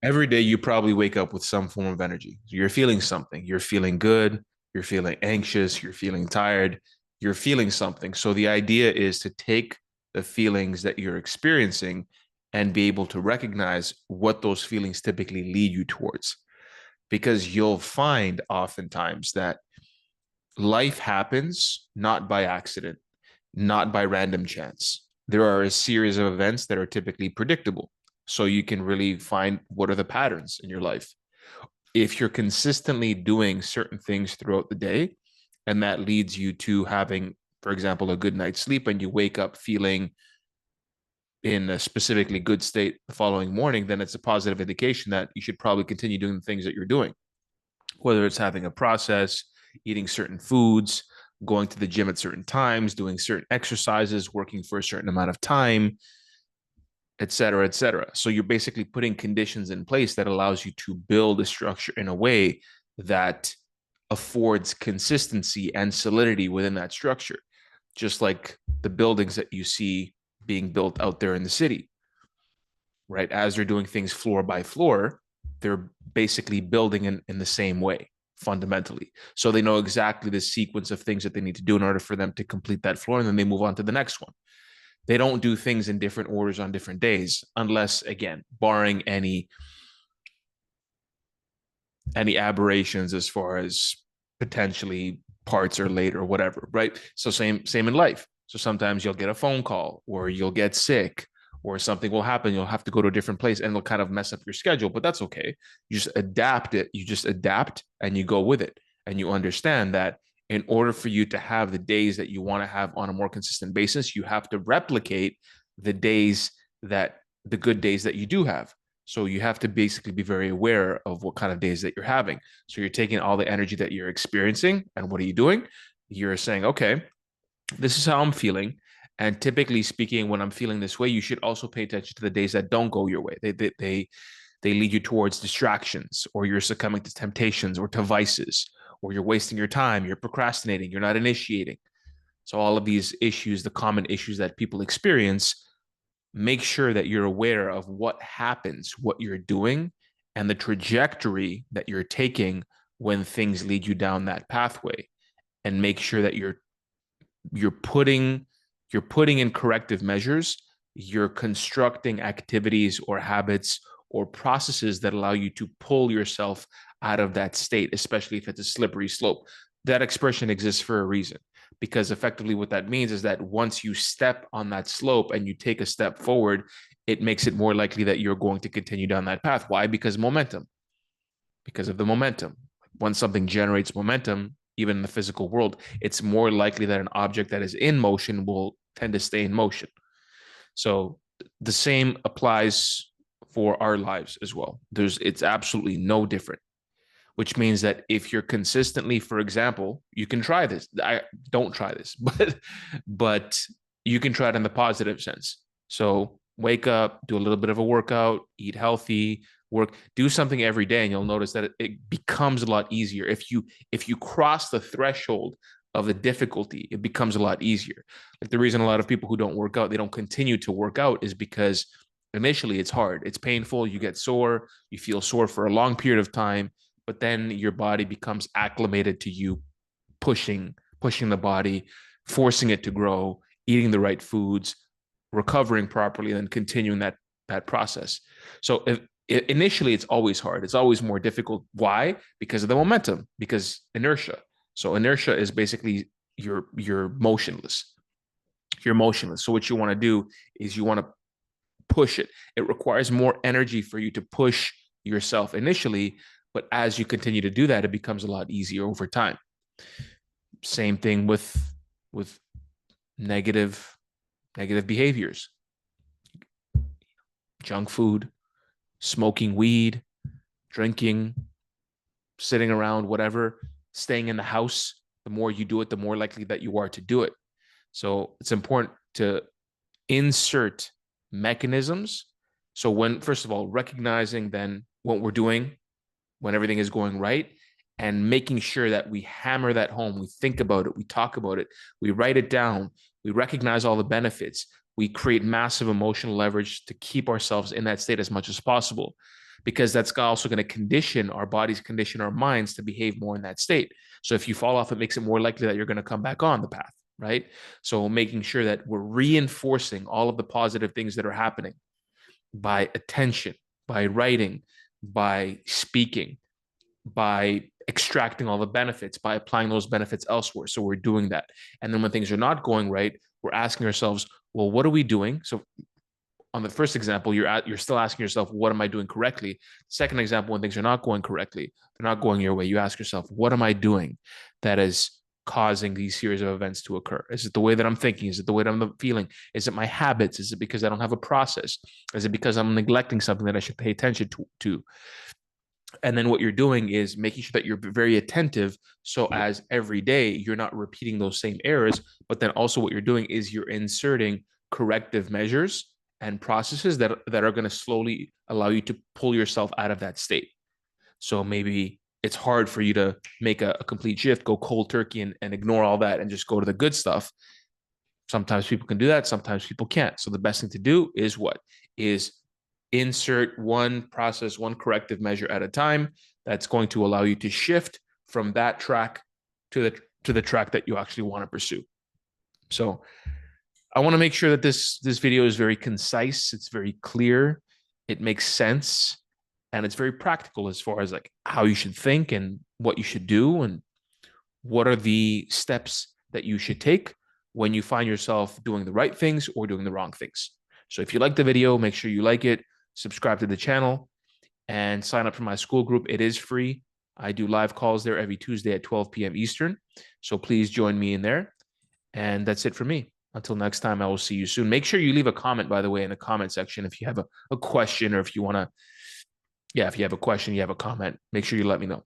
Every day you probably wake up with some form of energy. You're feeling something. You're feeling good. You're feeling anxious. You're feeling tired. You're feeling something. So the idea is to take the feelings that you're experiencing and be able to recognize what those feelings typically lead you towards. Because you'll find oftentimes that life happens not by accident, not by random chance. There are a series of events that are typically predictable. So you can really find what are the patterns in your life. If you're consistently doing certain things throughout the day, and that leads you to having, for example, a good night's sleep, and you wake up feeling in a specifically good state the following morning, then it's a positive indication that you should probably continue doing the things that you're doing, whether it's having a process, eating certain foods, going to the gym at certain times, doing certain exercises, working for a certain amount of time, et cetera, et cetera. So you're basically putting conditions in place that allows you to build a structure in a way that affords consistency and solidity within that structure, just like the buildings that you see being built out there in the city, right? As they're doing things floor by floor, they're basically building in the same way fundamentally. So they know exactly the sequence of things that they need to do in order for them to complete that floor, and then they move on to the next one. They don't do things in different orders on different days, unless, again, barring any aberrations as far as potentially parts are late or whatever, right? So same in life. So sometimes you'll get a phone call or you'll get sick or something will happen. You'll have to go to a different place and it'll kind of mess up your schedule, but that's okay. You just adapt it. You just adapt and you go with it. And you understand that in order for you to have the days that you want to have on a more consistent basis, you have to replicate the days that the good days that you do have. So you have to basically be very aware of what kind of days that you're having. So you're taking all the energy that you're experiencing and what are you doing? You're saying, okay, this is how I'm feeling. And typically speaking, when I'm feeling this way, you should also pay attention to the days that don't go your way. They lead you towards distractions, or you're succumbing to temptations or to vices, or you're wasting your time, you're procrastinating, you're not initiating. So all of these issues, the common issues that people experience, make sure that you're aware of what happens, what you're doing, and the trajectory that you're taking when things lead you down that pathway, and make sure that you're putting you're putting in corrective measures, you're constructing activities or habits or processes that allow you to pull yourself out of that state, especially if it's a slippery slope. That expression exists for a reason, because effectively what that means is that once you step on that slope and you take a step forward, it makes it more likely that you're going to continue down that path. Why? Because momentum, because of the momentum. Once something generates momentum, even in the physical world, it's more likely that an object that is in motion will tend to stay in motion. So the same applies for our lives as well. It's absolutely no different, which means that if you're consistently, for example, you can try this. I don't try this, but you can try it in the positive sense. So wake up, do a little bit of a workout, eat healthy, do something every day, and you'll notice that it becomes a lot easier. If you cross the threshold of the difficulty, it becomes a lot easier. Like the reason a lot of people who don't work out, they don't continue to work out is because initially it's hard, it's painful, you get sore, you feel sore for a long period of time, but then your body becomes acclimated to you pushing the body, forcing it to grow, eating the right foods, recovering properly, and then continuing that process. So initially it's always hard. It's always more difficult. Why? Because of the momentum, because inertia. So inertia is basically you're motionless. You're motionless. So what you want to do is you want to push it. It requires more energy for you to push yourself initially, but as you continue to do that, it becomes a lot easier over time. Same thing with negative negative behaviors, junk food, smoking weed, drinking, sitting around, whatever, staying in the house. The more you do it, the more likely that you are to do it. So it's important to insert mechanisms. So when, first of all, recognizing then what we're doing when everything is going right, and making sure that we hammer that home, we think about it, we talk about it, we write it down, we recognize all the benefits, we create massive emotional leverage to keep ourselves in that state as much as possible, because that's also going to condition our bodies, condition our minds to behave more in that state. So if you fall off, it makes it more likely that you're going to come back on the path, right? So making sure that we're reinforcing all of the positive things that are happening by attention, by writing, by speaking, by extracting all the benefits, by applying those benefits elsewhere. So we're doing that. And then when things are not going right, we're asking ourselves, well, what are we doing? So on the first example, you're still asking yourself, what am I doing correctly? Second example, when things are not going correctly, they're not going your way, you ask yourself, what am I doing that is causing these series of events to occur? Is it the way that I'm thinking? Is it the way that I'm feeling? Is it my habits? Is it because I don't have a process? Is it because I'm neglecting something that I should pay attention to? And then what you're doing is making sure that you're very attentive, so as every day you're not repeating those same errors. But then also what you're doing is you're inserting corrective measures and processes that are going to slowly allow you to pull yourself out of that state. So maybe it's hard for you to make a complete shift, go cold turkey and ignore all that and just go to the good stuff. Sometimes people can do that, sometimes people can't. So the best thing to do is what? Is insert one process, one corrective measure at a time that's going to allow you to shift from that track to the track that you actually want to pursue. So I want to make sure that this video is very concise, it's very clear, it makes sense, and it's very practical as far as like how you should think and what you should do and what are the steps that you should take when you find yourself doing the right things or doing the wrong things. So if you like the video, make sure you like it, subscribe to the channel, and sign up for my school group. It is free. I do live calls there every Tuesday at 12 p.m. Eastern. So please join me in there. And that's it for me. Until next time, I will see you soon. Make sure you leave a comment, by the way, in the comment section if you have a question, or if you want to, if you have a question, you have a comment, make sure you let me know.